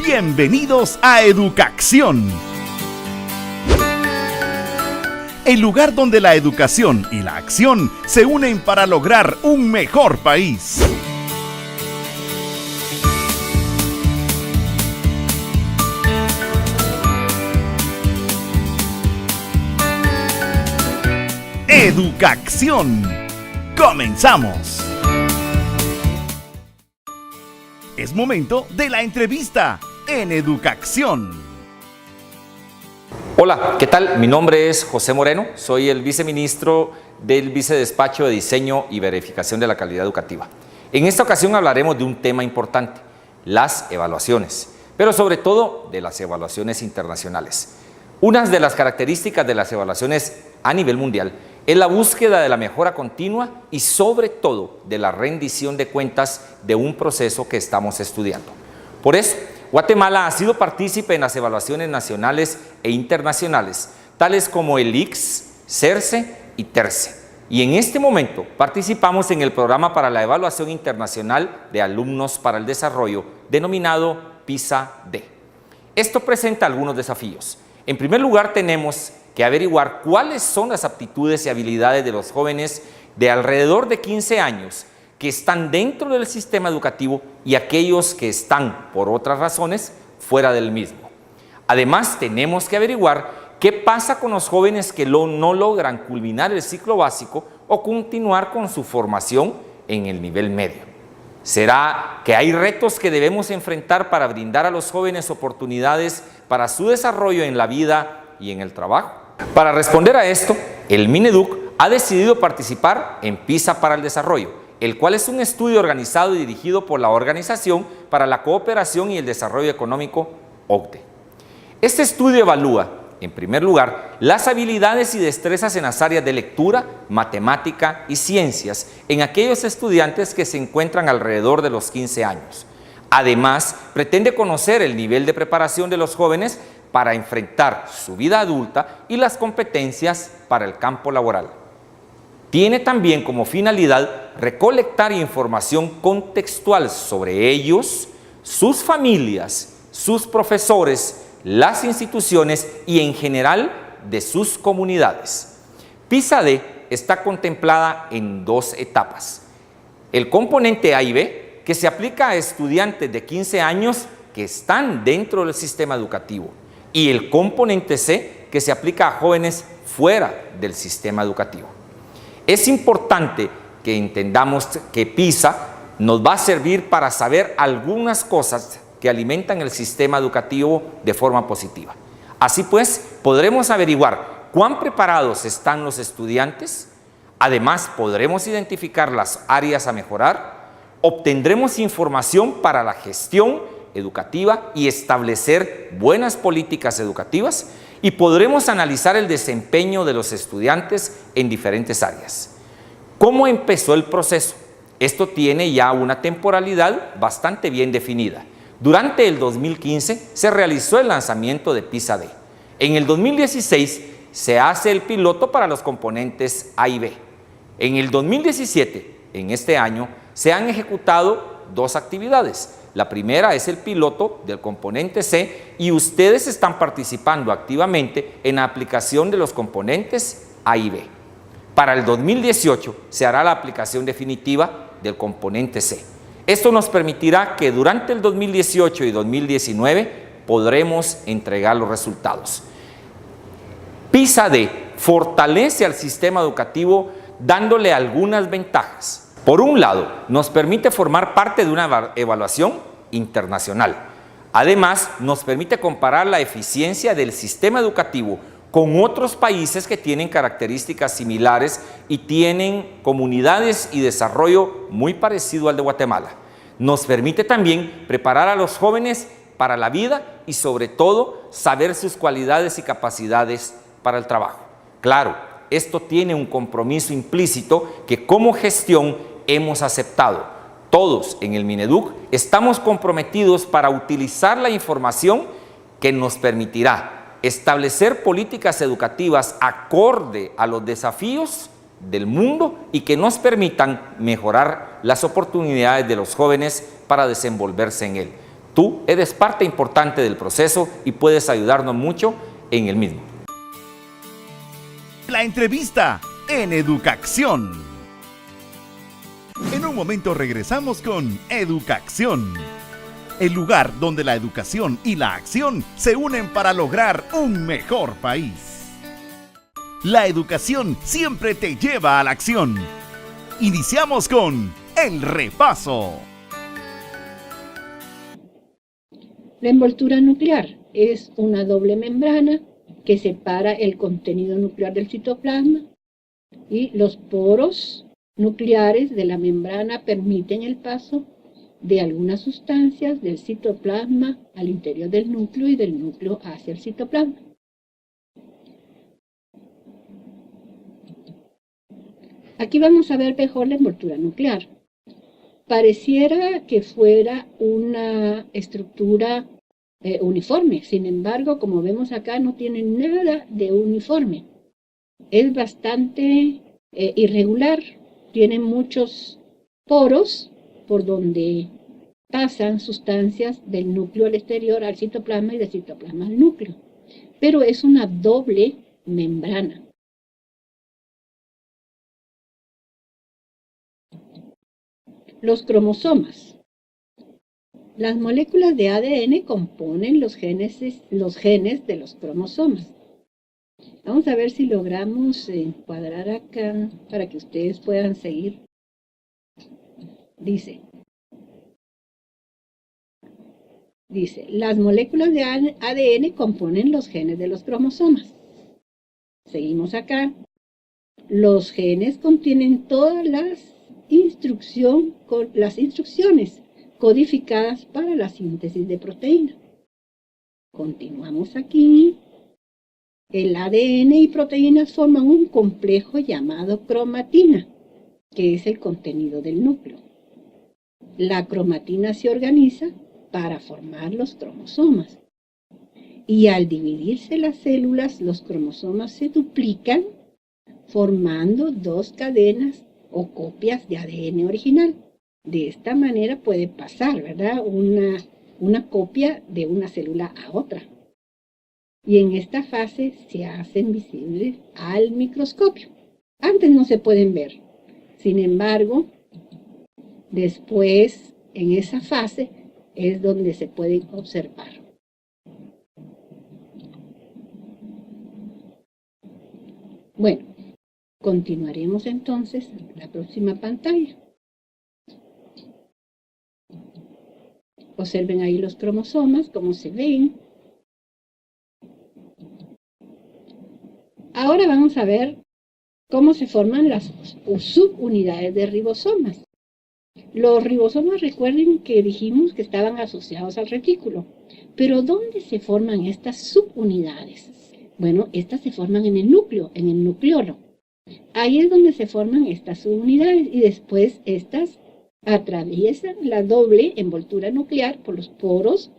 Bienvenidos a Educación, el lugar donde la educación y la acción se unen para lograr un mejor país. Educación. ¡Comenzamos! Es momento de la entrevista en Educación. Hola, ¿qué tal? Mi nombre es José Moreno, soy el viceministro del Vicedespacho de Diseño y Verificación de la Calidad Educativa. En esta ocasión hablaremos de un tema importante, las evaluaciones, pero sobre todo de las evaluaciones internacionales. Una de las características de las evaluaciones a nivel mundial es la búsqueda de la mejora continua y sobre todo de la rendición de cuentas de un proceso que estamos estudiando. Por eso, Guatemala ha sido partícipe en las evaluaciones nacionales e internacionales, tales como el ICS, CERCE y TERCE. Y en este momento participamos en el Programa para la Evaluación Internacional de Alumnos para el Desarrollo, denominado PISA-D. Esto presenta algunos desafíos. En primer lugar, tenemos que averiguar cuáles son las aptitudes y habilidades de los jóvenes de alrededor de 15 años que están dentro del sistema educativo y aquellos que están, por otras razones, fuera del mismo. Además, tenemos que averiguar qué pasa con los jóvenes que no logran culminar el ciclo básico o continuar con su formación en el nivel medio. ¿Será que hay retos que debemos enfrentar para brindar a los jóvenes oportunidades para su desarrollo en la vida y en el trabajo? Para responder a esto, el Mineduc ha decidido participar en PISA para el Desarrollo, el cual es un estudio organizado y dirigido por la Organización para la Cooperación y el Desarrollo Económico, OCDE. Este estudio evalúa, en primer lugar, las habilidades y destrezas en las áreas de lectura, matemática y ciencias en aquellos estudiantes que se encuentran alrededor de los 15 años. Además, pretende conocer el nivel de preparación de los jóvenes para enfrentar su vida adulta y las competencias para el campo laboral. Tiene también como finalidad recolectar información contextual sobre ellos, sus familias, sus profesores, las instituciones y en general de sus comunidades. PISA-D está contemplada en dos etapas. El componente A y B, que se aplica a estudiantes de 15 años que están dentro del sistema educativo, y el componente C, que se aplica a jóvenes fuera del sistema educativo. Es importante que entendamos que PISA nos va a servir para saber algunas cosas que alimentan el sistema educativo de forma positiva. Así pues, podremos averiguar cuán preparados están los estudiantes, además podremos identificar las áreas a mejorar, obtendremos información para la gestión educativa y establecer buenas políticas educativas y podremos analizar el desempeño de los estudiantes en diferentes áreas. ¿Cómo empezó el proceso? Esto tiene ya una temporalidad bastante bien definida. Durante el 2015 se realizó el lanzamiento de PISA-D. En el 2016 se hace el piloto para los componentes A y B. En el 2017, en este año, se han ejecutado dos actividades. La primera es el piloto del componente C y ustedes están participando activamente en la aplicación de los componentes A y B. Para el 2018 se hará la aplicación definitiva del componente C. Esto nos permitirá que durante el 2018 y 2019 podremos entregar los resultados. PISA-D fortalece al sistema educativo dándole algunas ventajas. Por un lado, nos permite formar parte de una evaluación internacional. Además, nos permite comparar la eficiencia del sistema educativo con otros países que tienen características similares y tienen comunidades y desarrollo muy parecido al de Guatemala. Nos permite también preparar a los jóvenes para la vida y sobre todo saber sus cualidades y capacidades para el trabajo. Claro, esto tiene un compromiso implícito que como gestión hemos aceptado. Todos en el Mineduc estamos comprometidos para utilizar la información que nos permitirá establecer políticas educativas acorde a los desafíos del mundo y que nos permitan mejorar las oportunidades de los jóvenes para desenvolverse en él. Tú eres parte importante del proceso y puedes ayudarnos mucho en el mismo. La entrevista en Educación. En un momento regresamos con Educación, el lugar donde la educación y la acción se unen para lograr un mejor país. La educación siempre te lleva a la acción. Iniciamos con el repaso. La envoltura nuclear es una doble membrana que separa el contenido nuclear del citoplasma y los poros nucleares de la membrana permiten el paso de algunas sustancias del citoplasma al interior del núcleo y del núcleo hacia el citoplasma. Aquí vamos a ver mejor la envoltura nuclear. Pareciera que fuera una estructura uniforme, sin embargo, como vemos acá, no tiene nada de uniforme. Es bastante irregular, tiene muchos poros por donde pasan sustancias del núcleo al exterior al citoplasma y del citoplasma al núcleo, pero es una doble membrana. Los cromosomas. Las moléculas de ADN componen los genes de los cromosomas. Vamos a ver si logramos encuadrar acá para que ustedes puedan seguir. Dice, las moléculas de ADN componen los genes de los cromosomas. Seguimos acá. Los genes contienen todas las instrucciones codificadas para la síntesis de proteínas. Continuamos aquí. El ADN y proteínas forman un complejo llamado cromatina, que es el contenido del núcleo. La cromatina se organiza para formar los cromosomas. Y al dividirse las células, los cromosomas se duplican, formando dos cadenas o copias de ADN original. De esta manera puede pasar, ¿verdad?, una copia de una célula a otra. Y en esta fase se hacen visibles al microscopio. Antes no se pueden ver. Sin embargo, después, en esa fase, es donde se pueden observar. Bueno, continuaremos entonces en la próxima pantalla. Observen ahí los cromosomas, cómo se ven. Ahora vamos a ver cómo se forman las subunidades de ribosomas. Los ribosomas, recuerden que dijimos que estaban asociados al retículo. Pero ¿dónde se forman estas subunidades? Bueno, estas se forman en el núcleo, en el nucleolo. Ahí es donde se forman estas subunidades y después estas atraviesan la doble envoltura nuclear por los poros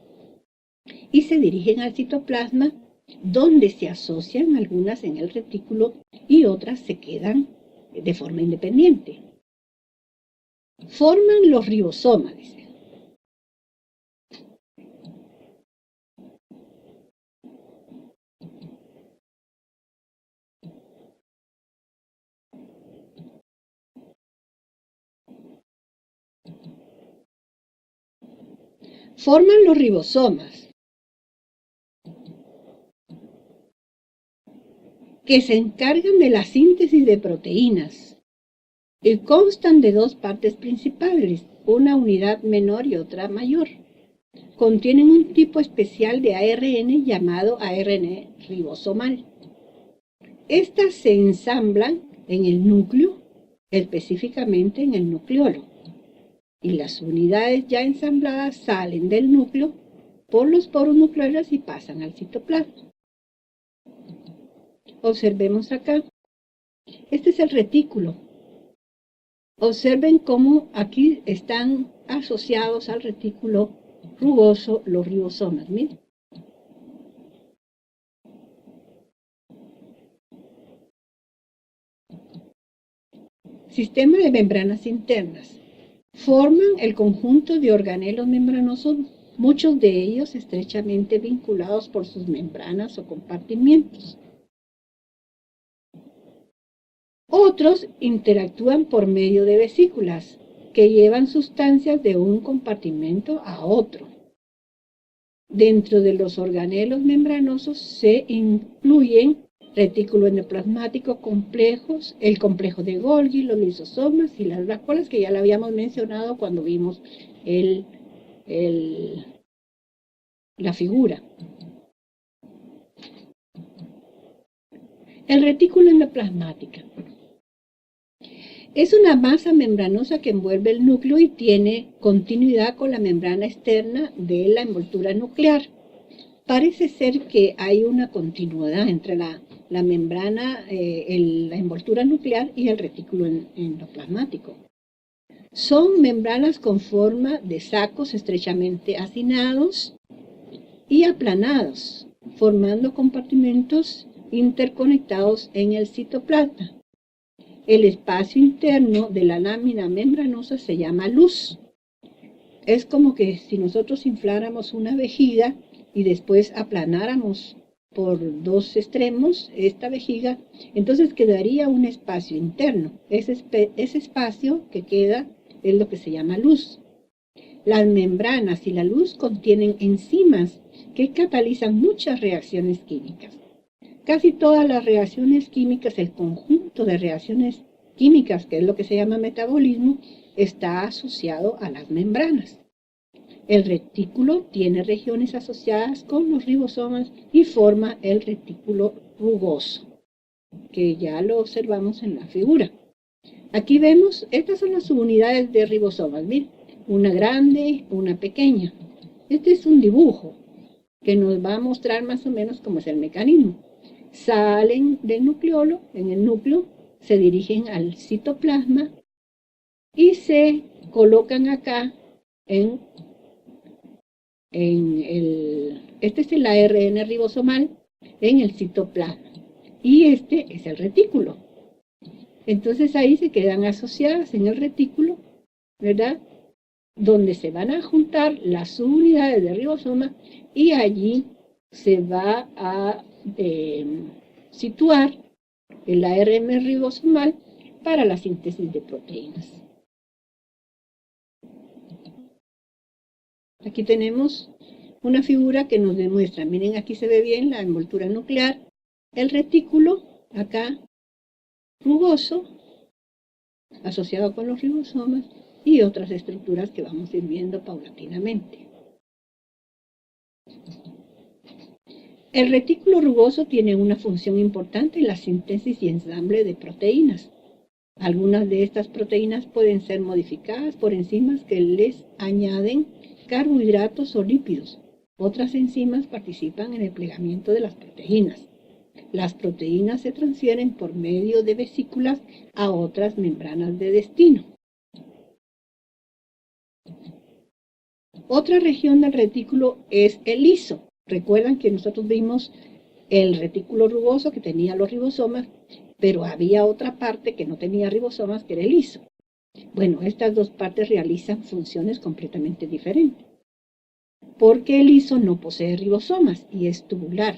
y se dirigen al citoplasma, donde se asocian algunas en el retículo y otras se quedan de forma independiente. Forman los ribosomas, dice. Forman los ribosomas, que se encargan de la síntesis de proteínas y constan de dos partes principales, una unidad menor y otra mayor. Contienen un tipo especial de ARN llamado ARN ribosomal. Estas se ensamblan en el núcleo, específicamente en el nucleolo. Y las unidades ya ensambladas salen del núcleo por los poros nucleares y pasan al citoplasma. Observemos acá. Este es el retículo. Observen cómo aquí están asociados al retículo rugoso los ribosomas. Miren. Sistema de membranas internas. Forman el conjunto de organelos membranosos muchos de ellos estrechamente vinculados por sus membranas o compartimientos. Otros interactúan por medio de vesículas, que llevan sustancias de un compartimento a otro. Dentro de los organelos membranosos se incluyen retículos endoplasmáticos complejos, el complejo de Golgi, los lisosomas y las vacuolas, que ya lo habíamos mencionado cuando vimos la figura. El retículo endoplasmático es una masa membranosa que envuelve el núcleo y tiene continuidad con la membrana externa de la envoltura nuclear. Parece ser que hay una continuidad entre la membrana, la envoltura nuclear y el retículo endoplasmático. Son membranas con forma de sacos estrechamente hacinados y aplanados, formando compartimentos interconectados en el citoplasma. El espacio interno de la lámina membranosa se llama luz. Es como que si nosotros infláramos una vejiga y después aplanáramos por dos extremos esta vejiga, entonces quedaría un espacio interno. Ese espacio que queda es lo que se llama luz. Las membranas y la luz contienen enzimas que catalizan muchas reacciones químicas. Casi todas las reacciones químicas, el conjunto de reacciones químicas, que es lo que se llama metabolismo, está asociado a las membranas. El retículo tiene regiones asociadas con los ribosomas y forma el retículo rugoso, que ya lo observamos en la figura. Aquí vemos, estas son las subunidades de ribosomas, miren, una grande, una pequeña. Este es un dibujo que nos va a mostrar más o menos cómo es el mecanismo. Salen del nucleolo, en el núcleo, se dirigen al citoplasma y se colocan acá este es el ARN ribosomal en el citoplasma y este es el retículo. Entonces ahí se quedan asociadas en el retículo, ¿verdad? Donde se van a juntar las subunidades de ribosoma y allí se va a situar el ARN ribosomal para la síntesis de proteínas. Aquí tenemos una figura que nos demuestra, miren, aquí se ve bien la envoltura nuclear, el retículo, acá rugoso, asociado con los ribosomas y otras estructuras que vamos a ir viendo paulatinamente. El retículo rugoso tiene una función importante en la síntesis y ensamble de proteínas. Algunas de estas proteínas pueden ser modificadas por enzimas que les añaden carbohidratos o lípidos. Otras enzimas participan en el plegamiento de las proteínas. Las proteínas se transfieren por medio de vesículas a otras membranas de destino. Otra región del retículo es el liso. Recuerdan que nosotros vimos el retículo rugoso que tenía los ribosomas, pero había otra parte que no tenía ribosomas, que era el liso. Bueno, estas dos partes realizan funciones completamente diferentes, porque el liso no posee ribosomas y es tubular.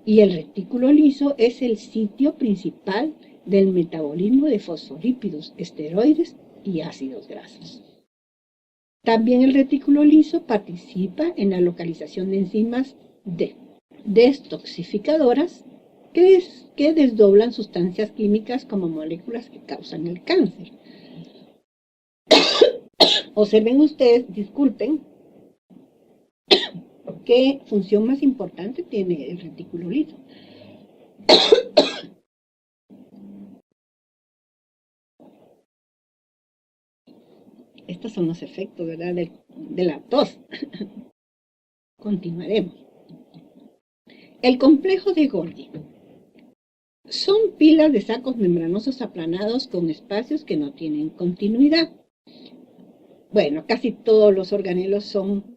Y el retículo liso es el sitio principal del metabolismo de fosfolípidos, esteroides y ácidos grasos. También el retículo liso participa en la localización de enzimas detoxificadoras que desdoblan sustancias químicas como moléculas que causan el cáncer. Observen ustedes, disculpen, ¿qué función más importante tiene el retículo liso? Estos son los efectos, ¿verdad?, de la tos. Continuaremos. El complejo de Golgi. Son pilas de sacos membranosos aplanados con espacios que no tienen continuidad. Bueno, casi todos los organelos son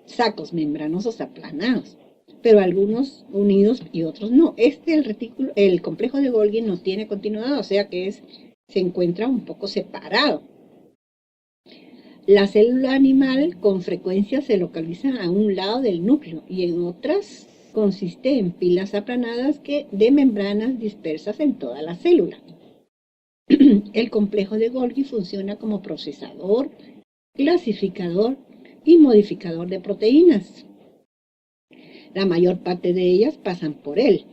sacos membranosos aplanados, pero algunos unidos y otros no. El complejo de Golgi no tiene continuidad, o sea que se encuentra un poco separado. La célula animal con frecuencia se localiza a un lado del núcleo y en otras consiste en pilas aplanadas de membranas dispersas en toda la célula. El complejo de Golgi funciona como procesador, clasificador y modificador de proteínas. La mayor parte de ellas pasan por él.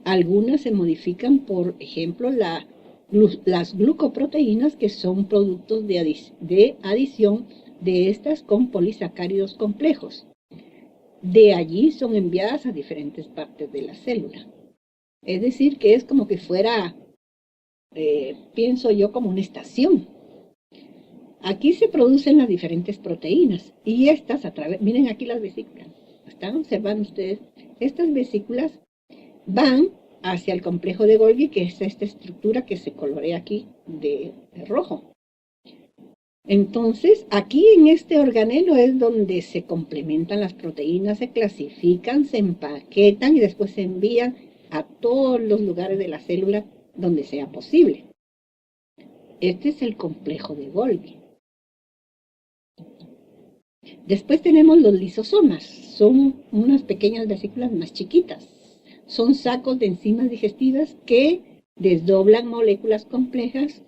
Algunas se modifican, por ejemplo, las glucoproteínas, que son productos de adición de estas con polisacáridos complejos. De allí son enviadas a diferentes partes de la célula. Es decir, que es como que fuera, pienso yo, como una estación. Aquí se producen las diferentes proteínas y estas miren aquí las vesículas. ¿Están observando ustedes? Estas vesículas van hacia el complejo de Golgi, que es esta estructura que se colorea aquí de rojo. Entonces, aquí en este organelo es donde se complementan las proteínas, se clasifican, se empaquetan y después se envían a todos los lugares de la célula donde sea posible. Este es el complejo de Golgi. Después tenemos los lisosomas. Son unas pequeñas vesículas más chiquitas. Son sacos de enzimas digestivas que desdoblan moléculas complejas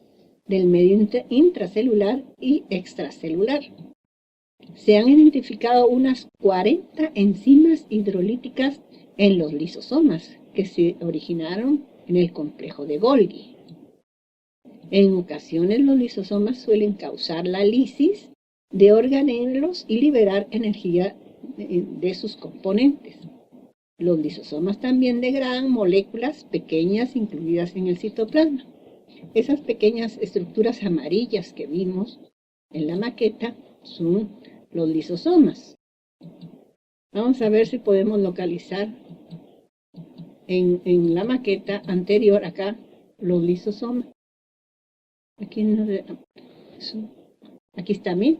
del medio intracelular y extracelular. Se han identificado unas 40 enzimas hidrolíticas en los lisosomas que se originaron en el complejo de Golgi. En ocasiones los lisosomas suelen causar la lisis de organelos y liberar energía de sus componentes. Los lisosomas también degradan moléculas pequeñas incluidas en el citoplasma. Esas pequeñas estructuras amarillas que vimos en la maqueta son los lisosomas. Vamos a ver si podemos localizar en la maqueta anterior acá los lisosomas. Aquí está, miren.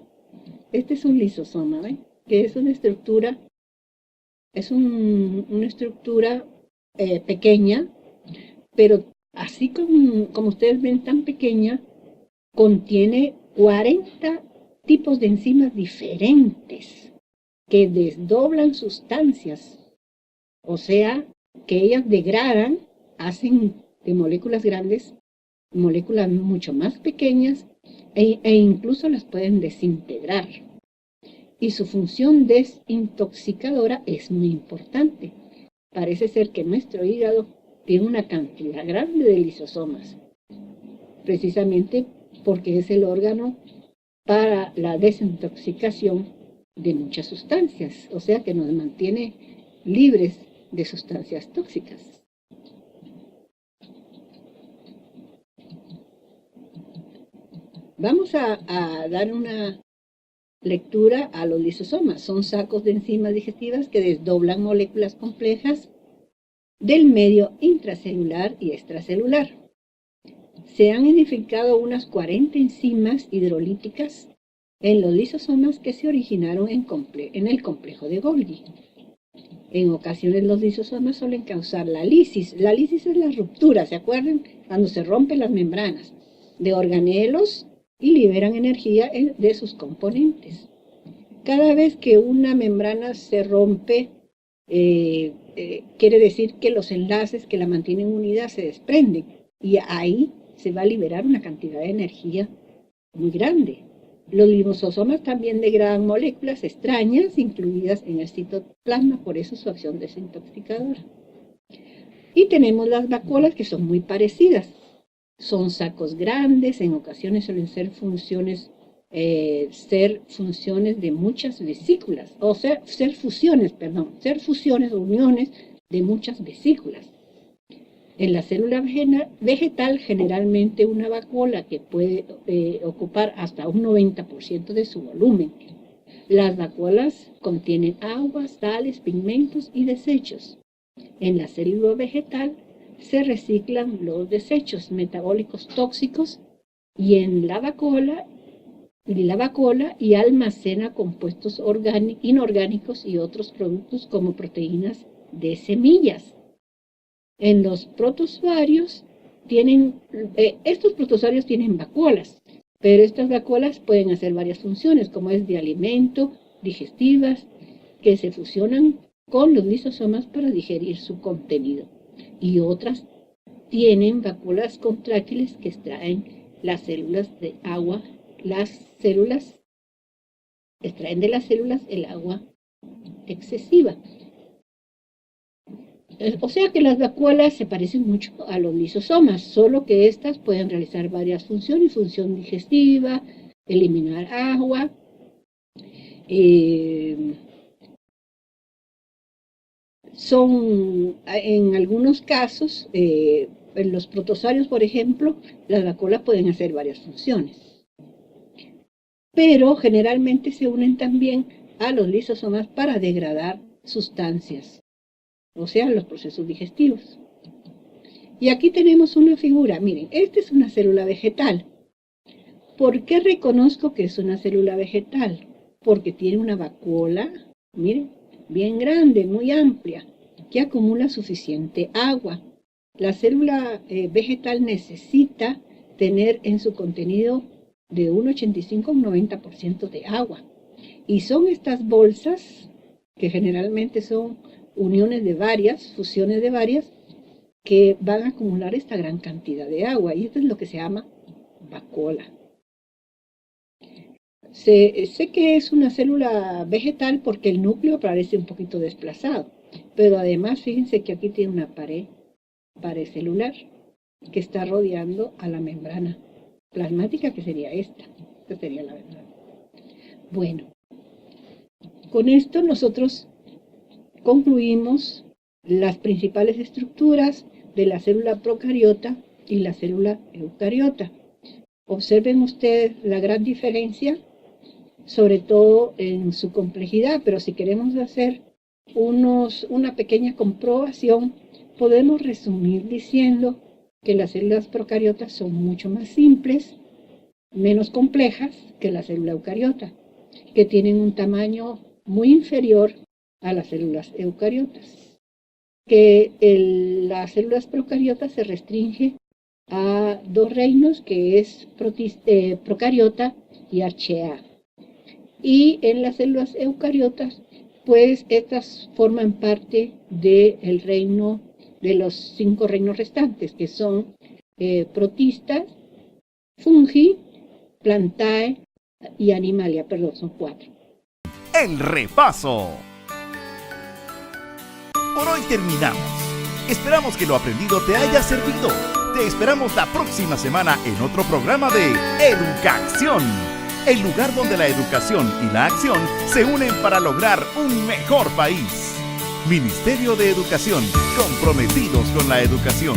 Este es un lisosoma, ¿ven? Que es una estructura, una estructura pequeña, pero así como ustedes ven, tan pequeña, contiene 40 tipos de enzimas diferentes que desdoblan sustancias, o sea, que ellas degradan, hacen de moléculas grandes moléculas mucho más pequeñas e incluso las pueden desintegrar. Y su función desintoxicadora es muy importante. Parece ser que nuestro hígado tiene una cantidad grande de lisosomas, precisamente porque es el órgano para la desintoxicación de muchas sustancias, o sea que nos mantiene libres de sustancias tóxicas. Vamos a dar una lectura a los lisosomas. Son sacos de enzimas digestivas que desdoblan moléculas complejas del medio intracelular y extracelular. Se han identificado unas 40 enzimas hidrolíticas en los lisosomas que se originaron en el complejo de Golgi. En ocasiones los lisosomas suelen causar la lisis. La lisis es la ruptura, ¿se acuerdan? Cuando se rompen las membranas de organelos y liberan energía de sus componentes. Cada vez que una membrana se rompe, quiere decir que los enlaces que la mantienen unida se desprenden y ahí se va a liberar una cantidad de energía muy grande. Los lisosomas también degradan moléculas extrañas incluidas en el citoplasma, por eso su acción desintoxicadora. Y tenemos las vacuolas, que son muy parecidas. Son sacos grandes, en ocasiones suelen ser funciones de muchas vesículas, o sea, ser fusiones, uniones de muchas vesículas. En la célula vegetal, generalmente una vacuola que puede ocupar hasta un 90% de su volumen. Las vacuolas contienen agua, sales, pigmentos y desechos. En la célula vegetal se reciclan los desechos metabólicos tóxicos y en la vacuola y almacena compuestos inorgánicos y otros productos como proteínas de semillas. En los protozoarios estos protozoarios tienen vacuolas, Pero estas vacuolas pueden hacer varias funciones, como es de alimento, digestivas, que se fusionan con los lisosomas para digerir su contenido. Y otras tienen vacuolas contráctiles que extraen las células de agua, extraen de las células el agua excesiva. O sea que las vacuolas se parecen mucho a los lisosomas, solo que estas pueden realizar varias funciones, función digestiva, eliminar agua, son en algunos casos, en los protozoarios, por ejemplo, las vacuolas pueden hacer varias funciones, pero generalmente se unen también a los lisosomas para degradar sustancias, o sea, los procesos digestivos. Y aquí tenemos una figura, miren, esta es una célula vegetal. ¿Por qué reconozco que es una célula vegetal? Porque tiene una vacuola, miren, bien grande, muy amplia, que acumula suficiente agua. La célula vegetal necesita tener en su contenido de un 85 a un 90% de agua. Y son estas bolsas, que generalmente son uniones de varias, fusiones de varias, que van a acumular esta gran cantidad de agua. Y esto es lo que se llama vacuola. Sé que es una célula vegetal porque el núcleo parece un poquito desplazado, pero además fíjense que aquí tiene una pared celular que está rodeando a la membrana plasmática, que sería esta sería la membrana. Bueno, con esto nosotros concluimos las principales estructuras de la célula procariota y la célula eucariota. Observen ustedes la gran diferencia, sobre todo en su complejidad, pero si queremos hacer una pequeña comprobación, podemos resumir diciendo que las células procariotas son mucho más simples, menos complejas que la célula eucariota, que tienen un tamaño muy inferior a las células eucariotas, que las células procariotas se restringe a dos reinos, que es procariota y archaea. Y en las células eucariotas, pues estas forman parte del reino, de los 5 reinos restantes, que son protistas, fungi, plantae y animalia, son 4. El repaso. Por hoy terminamos. Esperamos que lo aprendido te haya servido. Te esperamos la próxima semana en otro programa de Educacción, el lugar donde la educación y la acción se unen para lograr un mejor país. Ministerio de Educación, comprometidos con la educación.